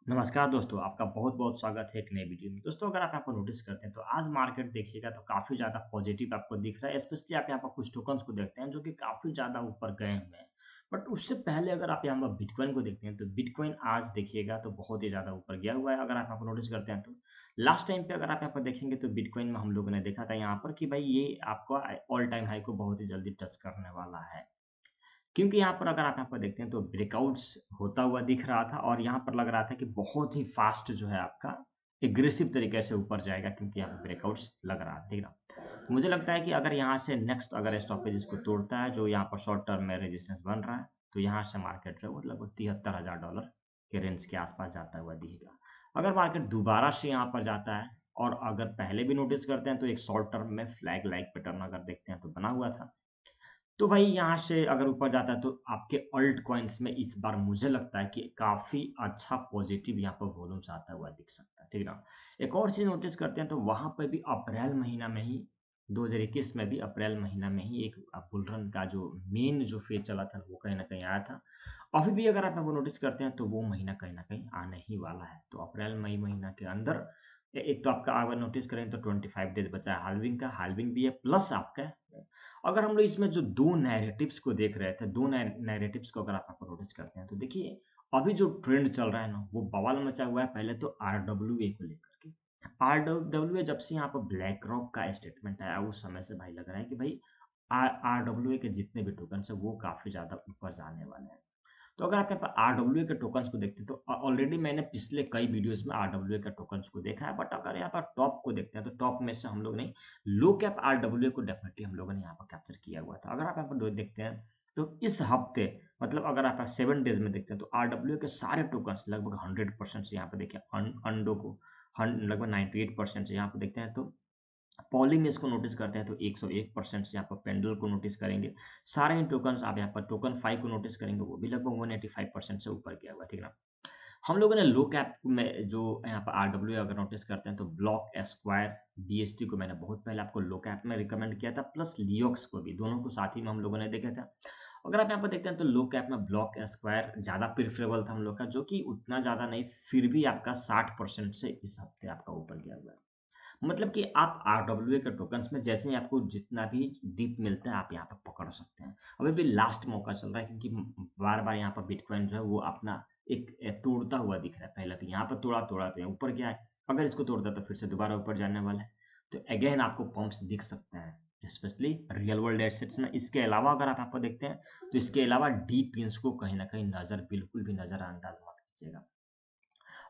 नमस्कार दोस्तों, आपका बहुत-बहुत स्वागत है एक नए वीडियो में। दोस्तों अगर आप यहाँ पर नोटिस करते हैं तो आज मार्केट देखिएगा तो काफ़ी ज़्यादा पॉजिटिव आपको दिख रहा है। स्पेशली आप यहाँ पर कुछ टोकन्स को देखते हैं जो कि काफ़ी ज़्यादा ऊपर गए हुए हैं। बट उससे पहले अगर आप यहाँ पर बिटकॉइन को देखते हैं तो बिटकॉइन आज देखिएगा तो बहुत ही ज़्यादा ऊपर गया हुआ है। अगर आप यहाँ पर नोटिस करते हैं तो लास्ट टाइम पे अगर आप यहाँ पर देखेंगे तो बिटकॉइन में हम लोगों ने देखा था यहाँ पर कि भाई ये आपका ऑल टाइम हाई को बहुत ही जल्दी टच करने वाला है। क्योंकि यहाँ पर अगर आप यहाँ पर देखते हैं तो ब्रेकआउट्स होता हुआ दिख रहा था और यहाँ पर लग रहा था कि बहुत ही फास्ट जो है आपका एग्रेसिव तरीके से ऊपर जाएगा क्योंकि यहाँ पे ब्रेकआउट्स लग रहा है, ठीक ना? तो मुझे लगता है कि अगर यहाँ से नेक्स्ट अगर स्टॉपेज इसको तोड़ता है जो यहाँ पर शॉर्ट टर्म में रेजिस्टेंस बन रहा है, तो यहाँ से मार्केट जो है वो लगभग $73,000 के रेंज के आसपास जाता हुआ दिखेगा। अगर मार्केट दोबारा से यहाँ पर जाता है और अगर पहले भी नोटिस करते हैं तो एक शॉर्ट टर्म में फ्लैग लाइक पैटर्न अगर देखते हैं तो बना हुआ था। तो भाई यहाँ से अगर ऊपर जाता है तो आपके अल्ट कॉइन्स में इस बार मुझे लगता है कि काफ़ी अच्छा पॉजिटिव यहाँ पर वॉल्यूम्स आता हुआ दिख सकता है, ठीक ना? एक और चीज़ नोटिस करते हैं तो वहाँ पे भी अप्रैल महीना में ही 2021 में भी अप्रैल महीना में ही एक बुल रन का जो मेन जो फेज़ चला था वो कहीं न कहीं आया था। अभी भी अगर आप वो नोटिस करते हैं तो वो महीना कहीं न कहीं आने ही वाला है। तो अप्रैल मई महीना के अंदर एक तो आपका अगर नोटिस करें तो 25 डेज़ बचा है हाल्विंग का, हाल्विंग भी है प्लस आपका अगर हम लोग इसमें जो 2 नैरेटिव्स को देख रहे थे, 2 नैरेटिव्स को अगर आप यहाँ पर नोटिस करते हैं, तो देखिए अभी जो ट्रेंड चल रहा है ना, वो बवाल मचा हुआ है पहले तो आरडब्ल्यूए को लेकर के। आरडब्ल्यूए जब से यहाँ पर ब्लैक रॉक का स्टेटमेंट आया, उस समय से भाई लग रहा है कि भाई आरडब्ल्यूए के जितने भी टोकन्स हैं, वो काफ़ी ज़्यादा ऊपर जाने वाले हैं। तो अगर आप यहाँ पर आरडब्ल्यूए के टोकन्स को देखते हैं तो ऑलरेडी मैंने पिछले कई वीडियोस में आरडब्ल्यूए के टोकन्स को देखा है बट अगर यहाँ पर टॉप को देखते हैं तो टॉप में से हम लोग ने लो कैप आरडब्ल्यूए को डेफिनेटली हम लोगों ने यहाँ पर कैप्चर किया हुआ था। अगर आप यहाँ पर देखते हैं तो इस हफ्ते मतलब अगर आप 7 डेज में देखते हैं तो आरडब्ल्यूए के सारे टोकन्स लगभग 100% से यहाँ पे देखिए अंडो को लगभग 98% से यहाँ पे देखते हैं तो पॉलीमेस को नोटिस करते हैं तो 101% से यहाँ पर पेंडुल को नोटिस करेंगे। सारे ही टोकन्स आप यहाँ पर टोकन 5 को नोटिस करेंगे वो भी लगभग 185% से ऊपर गया हुआ है, ठीक है ना? हम लोगों ने लो कैप में जो यहाँ पर आरडब्ल्यू अगर नोटिस करते हैं तो ब्लॉक एस्क्वायर बीएसटी को मैंने बहुत पहले आपको लो कैप में रिकमेंड किया था प्लस लियोक्स को भी दोनों को साथ ही में हम लोगों ने देखा था। अगर आप यहाँ पर देखते हैं तो लो कैप में ब्लॉक एस्क्वायर ज़्यादा प्रिफरेबल था हम लोग का जो कि उतना ज़्यादा नहीं फिर भी आपका 60% से इस हफ्ते आपका ऊपर गया हुआ है। मतलब कि आप आरडब्ल्यूए के टोकन्स में जैसे ही आपको जितना भी डिप मिलता है आप यहाँ पर पकड़ सकते हैं। अभी भी लास्ट मौका चल रहा है क्योंकि बार-बार यहाँ पर बिटकॉइन जो है वो अपना एक तोड़ता हुआ दिख रहा है। पहले तो यहाँ पर तोड़ा तो यहाँ ऊपर गया है। अगर इसको तोड़ता है तो फिर से दोबारा ऊपर जाने वाला है। तो अगेन आपको पंप्स दिख सकते हैं स्पेशली रियल वर्ल्ड एसेट्स में। इसके अलावा अगर आप यहाँ पर देखते हैं तो इसके अलावा डीप पिन्स को कहीं न कहीं बिल्कुल भी नज़रअंदाज मत कीजिएगा।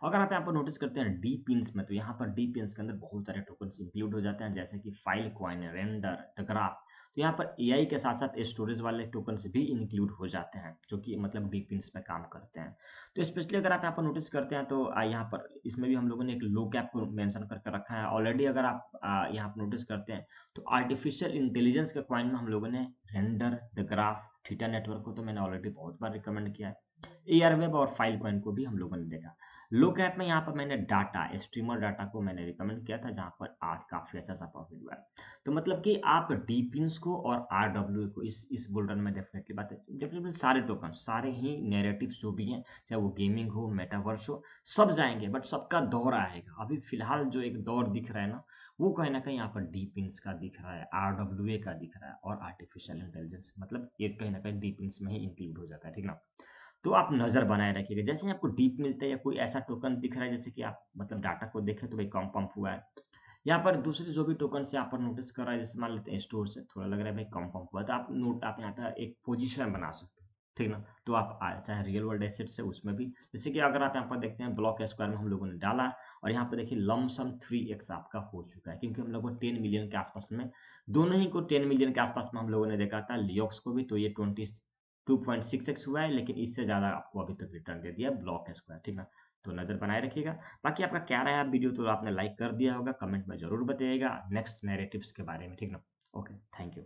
अगर आप यहाँ पर नोटिस करते हैं डी पिन्स में तो यहाँ पर डी पिन्स के अंदर बहुत सारे टोकन्स इंक्लूड हो जाते हैं जैसे कि फाइल कॉइन, रेंडर, टेग्राफ। तो यहाँ पर एआई के साथ-साथ स्टोरेज वाले टोकन्स भी इंक्लूड हो जाते हैं जो कि मतलब डी पिन्स पे काम करते हैं। तो स्पेशली अगर आप यहाँ पर नोटिस करते हैं तो यहाँ पर इसमें भी हम लोगों ने एक लो कैप को मेंशन करके रखा है। ऑलरेडी अगर आप यहाँ पर नोटिस करते हैं तो आर्टिफिशियल इंटेलिजेंस के कॉइन में हम लोगों ने रेंडर, टेग्राफ, थीटा नेटवर्क को तो मैंने ऑलरेडी बहुत बार रिकमेंड किया है। एआरवेब और फाइल कॉइन को भी हम लोगों ने देखा। लो कैप में यहाँ पर मैंने डाटा स्ट्रीमर डाटा को मैंने रिकमेंड किया था जहाँ पर आज काफ़ी अच्छा सा प्रॉफिट हुआ है। तो मतलब कि आप डीपिन्स को और आरडब्ल्यू को इस बुल रन में डेफिनेटली बात है डेफिनेटली सारे टोकन सारे ही नैरेटिव्स जो भी हैं चाहे वो गेमिंग हो मेटावर्स हो सब जाएंगे बट सबका दौर आएगा। अभी फिलहाल जो एक दौर दिख रहा है ना वो कहीं ना कहीं यहाँ पर डीपिन्स का दिख रहा है आरडब्ल्यू का दिख रहा है और आर्टिफिशियल इंटेलिजेंस मतलब ये कहीं ना कहीं डीपिन्स में ही इंक्लूड हो जाता है, ठीक ना? तो आप नज़र बनाए रखिएगा। जैसे ही आपको डीप मिलता है या कोई ऐसा टोकन दिख रहा है जैसे कि आप मतलब डाटा को देखें तो भाई कम पंप हुआ है। यहाँ पर दूसरे जो भी टोकन्स यहाँ पर नोटिस कर रहा है जैसे मान लेते हैं स्टोर से थोड़ा लग रहा है भाई कम पंप हुआ है तो आप यहाँ पे एक पोजीशन बना सकते हैं, ठीक ना? तो आप चाहे रियल वर्ल्ड एसेट से उसमें भी जैसे कि अगर आप यहाँ पर देखते हैं ब्लॉक स्क्वायर में हम लोगों ने डाला और यहाँ पे देखिए लमसम 3x आपका हो चुका है क्योंकि हम लोग को 10 मिलियन के आसपास में दोनों ही को 10 मिलियन के आसपास में हम लोगों ने देखा था लियोक्स को भी तो ये 2.6x हुआ है लेकिन इससे ज़्यादा आपको अभी तक रिटर्न दे दिया ब्लॉक स्क्वायर, ठीक ना? तो नज़र बनाए रखिएगा। बाकी आपका क्या रहा है वीडियो तो आपने लाइक कर दिया होगा, कमेंट में ज़रूर बताइएगा नेक्स्ट नैरेटिव्स के बारे में, ठीक ना? Okay, thank you.